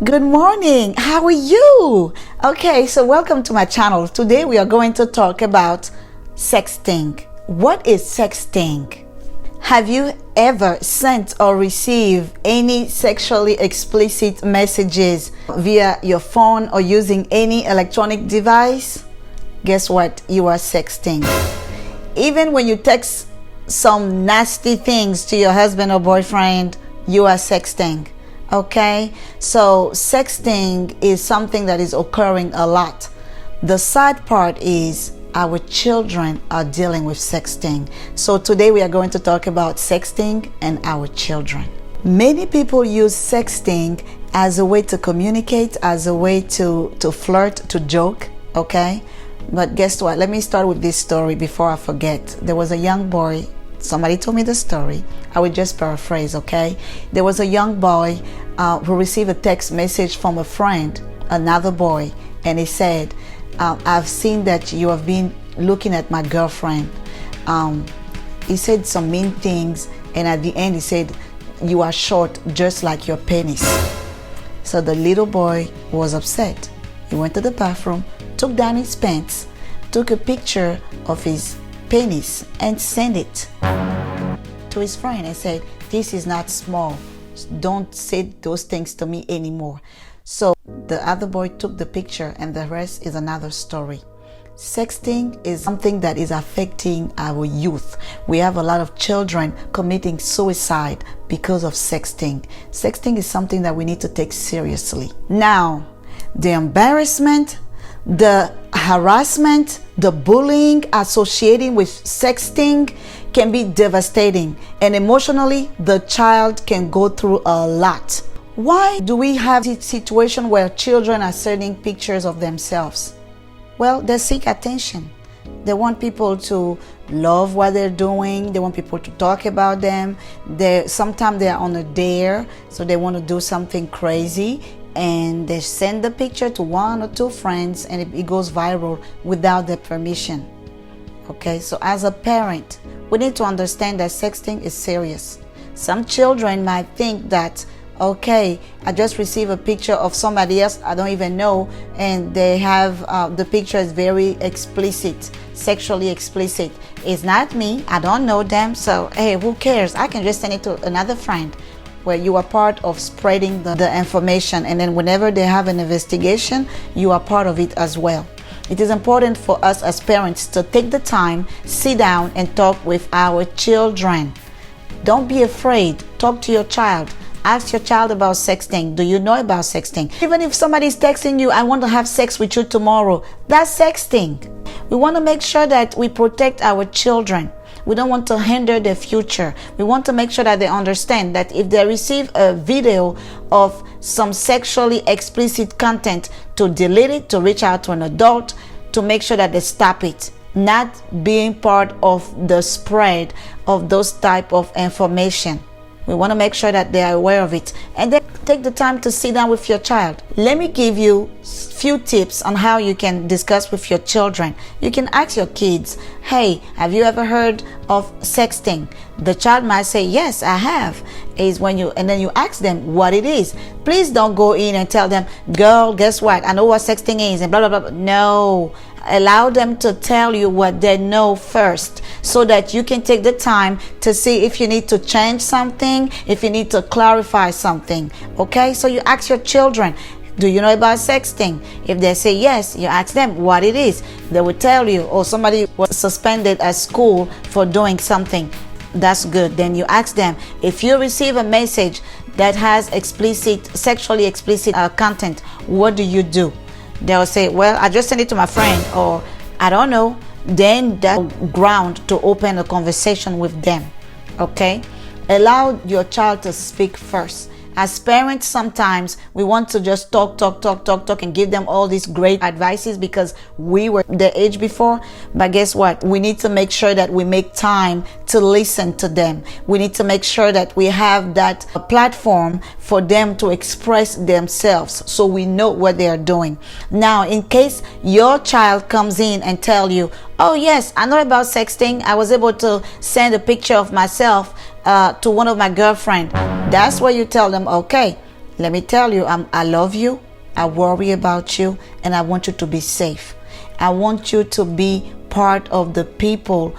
Good morning. How are you? Okay, so welcome to my channel. Today we are going to talk about sexting. What is sexting? Have you ever sent or received any sexually explicit messages via your phone or using any electronic device? Guess what? You are sexting. Even when you text some nasty things to your husband or boyfriend, you are sexting. Okay, so sexting is something that is occurring a lot. The sad part is our children are dealing with sexting. So today we are going to talk about sexting and our children. Many people use sexting as a way to communicate, as a way to flirt, to joke, okay? But guess what? Let me start with this story before I forget. There was a young boy. Somebody told me the story. I will just paraphrase, okay? There was a young boy who received a text message from a friend, another boy, and he said, I've seen that you have been looking at my girlfriend. He said some mean things, and at the end he said, you are short just like your penis. So the little boy was upset. He went to the bathroom, took down his pants, took a picture of his penis and sent it to his friend and said, this is not small, don't say those things to me anymore. So the other boy took the picture, and the rest is another story. Sexting is something that is affecting our youth. We have a lot of children committing suicide because of sexting. Sexting is something that we need to take seriously. Now, the embarrassment, the harassment, the bullying associated with sexting can be devastating, and emotionally the child can go through a lot. Why do we have a situation where children are sending pictures of themselves? Well, they seek attention. They want people to love what they're doing. They want people to talk about them. Sometimes they're on a dare, so they want to do something crazy, and they send the picture to one or two friends, and it goes viral without their permission. Okay, so as a parent, we need to understand that sexting is serious. Some children might think that, okay, I just received a picture of somebody else I don't even know, and they have the picture is very explicit, sexually explicit. It's not me, I don't know them, so hey, who cares? I can just send it to another friend. Where you are part of spreading the information, and then whenever they have an investigation, you are part of it as well. It is important for us as parents to take the time, sit down and talk with our children. Don't be afraid. Talk to your child. Ask your child about sexting. Do you know about sexting? Even if somebody's texting you, I want to have sex with you tomorrow, that's sexting. We want to make sure that we protect our children. We don't want to hinder their future. We want to make sure that they understand that if they receive a video of some sexually explicit content, to delete it, to reach out to an adult, to make sure that they stop it. Not being part of the spread of those type of information. We want to make sure that they are aware of it, and then take the time to sit down with your child. Let me give you a few tips on how you can discuss with your children. You can ask your kids, hey, have you ever heard of sexting? The child might say, yes, I have. And then you ask them what it is. Please don't go in and tell them, girl, guess what? I know what sexting is and blah, blah, blah. No. Allow them to tell you what they know first, so that you can take the time to see if you need to change something, if you need to clarify something. Okay, so you ask your children, do you know about sexting? If they say yes, you ask them what it is. They will tell you, oh, somebody was suspended at school for doing something. That's good. Then you ask them, if you receive a message that has sexually explicit content, what do you do? They'll say, well, I just sent it to my friend, or I don't know. Then that's ground to open a conversation with them. Okay? Allow your child to speak first. As parents, sometimes we want to just talk and give them all these great advices because we were their age before. But guess what? We need to make sure that we make time to listen to them. We need to make sure that we have that platform for them to express themselves, so we know what they are doing. Now, in case your child comes in and tell you, oh yes, I know about sexting. I was able to send a picture of myself to one of my girlfriend. That's where you tell them, okay, let me tell you, I love you, I worry about you, and I want you to be safe. I want you to be part of the people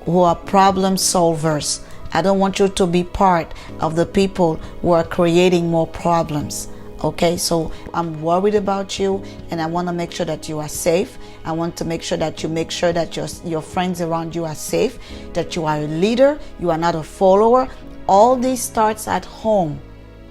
who are problem solvers. I don't want you to be part of the people who are creating more problems. Okay, so I'm worried about you, and I want to make sure that you are safe. I want to make sure that your friends around you are safe, that you are a leader, you are not a follower. All this starts at home.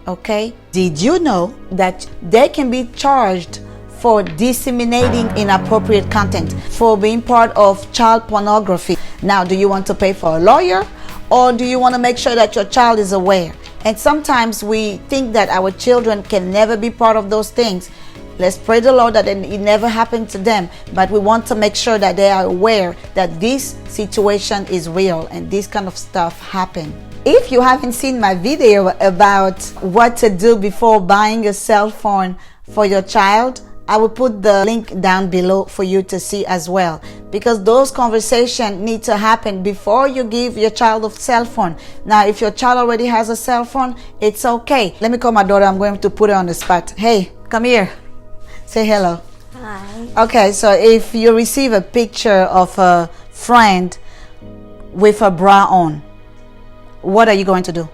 Okay? Did you know that they can be charged for disseminating inappropriate content, for being part of child pornography? Now, do you want to pay for a lawyer, or do you want to make sure that your child is aware? And sometimes we think that our children can never be part of those things. Let's pray the Lord that it never happened to them, but we want to make sure that they are aware that this situation is real and this kind of stuff happen. If you haven't seen my video about what to do before buying a cell phone for your child, I will put the link down below for you to see as well, because those conversations need to happen before you give your child a cell phone. Now, if your child already has a cell phone, it's okay. Let me call my daughter. I'm going to put her on the spot. Hey, come here. Say hello. Hi. Okay, so if you receive a picture of a friend with a bra on, what are you going to do?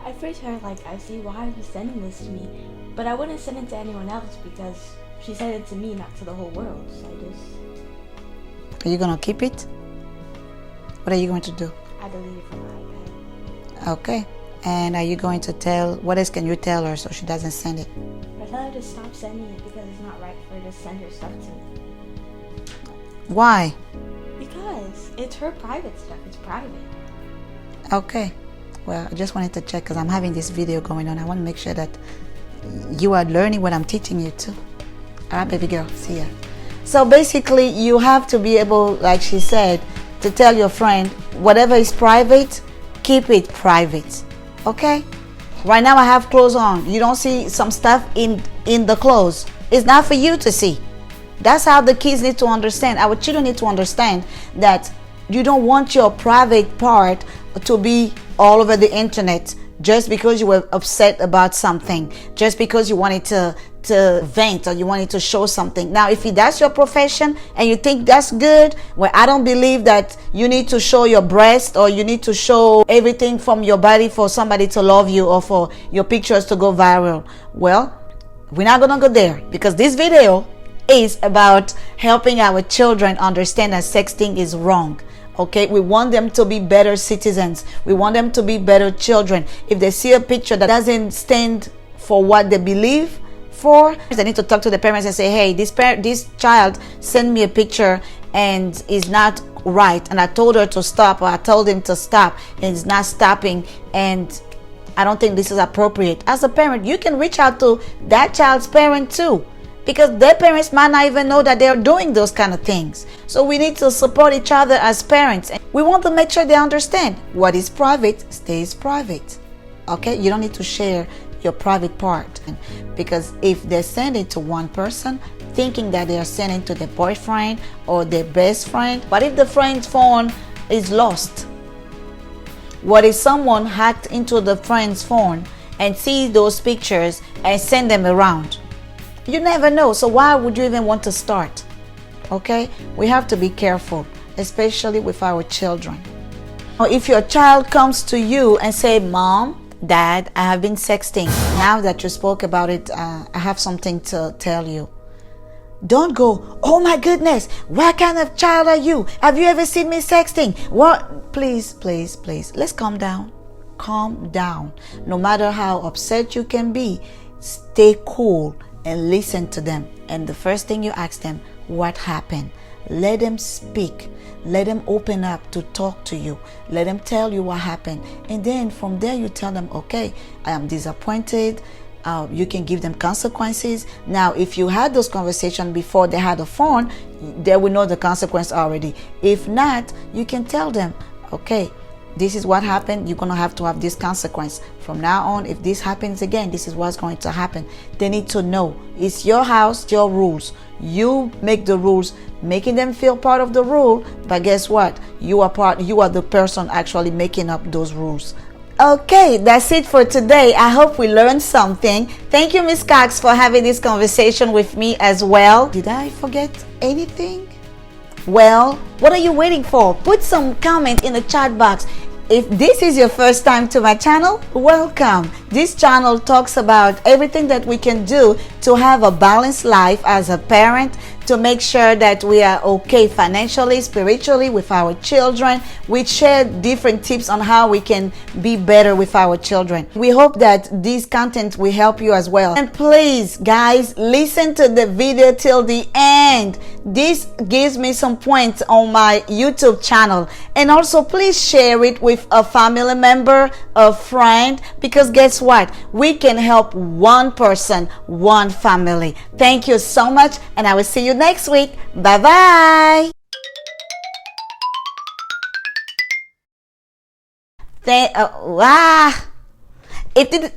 I first heard, I see, why are you sending this to me? But I wouldn't send it to anyone else because she sent it to me, not to the whole world. So Are you going to keep it? What are you going to do? I delete it from my iPad. Okay. And are you going to tell, what else can you tell her so she doesn't send it? I tell her to stop sending it because it's not right for her to send her stuff to me. Why? Because it's her private stuff. It's private. Okay. Well, I just wanted to check because I'm having this video going on. I want to make sure that you are learning what I'm teaching you too. All right, baby girl. See ya. So basically, you have to be able, like she said, to tell your friend, whatever is private, keep it private. Okay? Right now I have clothes on. You don't see some stuff in the clothes. It's not for you to see. That's how the kids need to understand. Our children need to understand that you don't want your private part to be all over the internet just because you were upset about something, just because you wanted to vent or you wanted to show something. Now, if that's your profession and you think that's good, well, I don't believe that you need to show your breast or you need to show everything from your body for somebody to love you or for your pictures to go viral. Well, we're not gonna go there because this video is about helping our children understand that sexting is wrong. Okay, we want them to be better citizens. We want them to be better children. If they see a picture that doesn't stand for what they believe for, they need to talk to the parents and say, hey, this child sent me a picture and is not right, and I told her to stop, or I told him to stop and it's not stopping, and I don't think this is appropriate. As a parent, you can reach out to that child's parent too, because their parents might not even know that they're doing those kind of things. So we need to support each other as parents. And we want to make sure they understand what is private stays private. Okay? You don't need to share your private part. Because if they send it to one person, thinking that they are sending to their boyfriend or their best friend, but if the friend's phone is lost? What if someone hacked into the friend's phone and sees those pictures and send them around? You never know. So why would you even want to start? Okay? We have to be careful, especially with our children. Or if your child comes to you and say, Mom, Dad, I have been sexting. Now that you spoke about it, I have something to tell you. Don't go, oh my goodness, what kind of child are you? Have you ever seen me sexting? What? Please, please, please. Let's calm down. Calm down. No matter how upset you can be, stay cool and listen to them. And the first thing you ask them, what happened? Let them speak. Let them open up to talk to you. Let them tell you what happened. And then from there you tell them, okay, I am disappointed. You can give them consequences. Now, if you had those conversations before they had a phone, they will know the consequence already. If not, you can tell them, okay, this is what happened. You're going to have this consequence. From now on, if this happens again, this is what's going to happen. They need to know. It's your house, your rules. You make the rules, making them feel part of the rule. But guess what? You are the person actually making up those rules. Okay, that's it for today. I hope we learned something. Thank you, Miss Cox, for having this conversation with me as well. Did I forget anything? Well, what are you waiting for? Put some comment in the chat box. If this is your first time to my channel, welcome. This channel talks about everything that we can do to have a balanced life as a parent, to make sure that we are okay financially, spiritually with our children. We share different tips on how we can be better with our children. We hope that this content will help you as well. And please, guys, listen to the video till the end. This gives me some points on my YouTube channel. And also, please share it with a family member, a friend, because guess what? We can help one person, one family. Thank you so much, and I will see you next week. Bye bye. It did.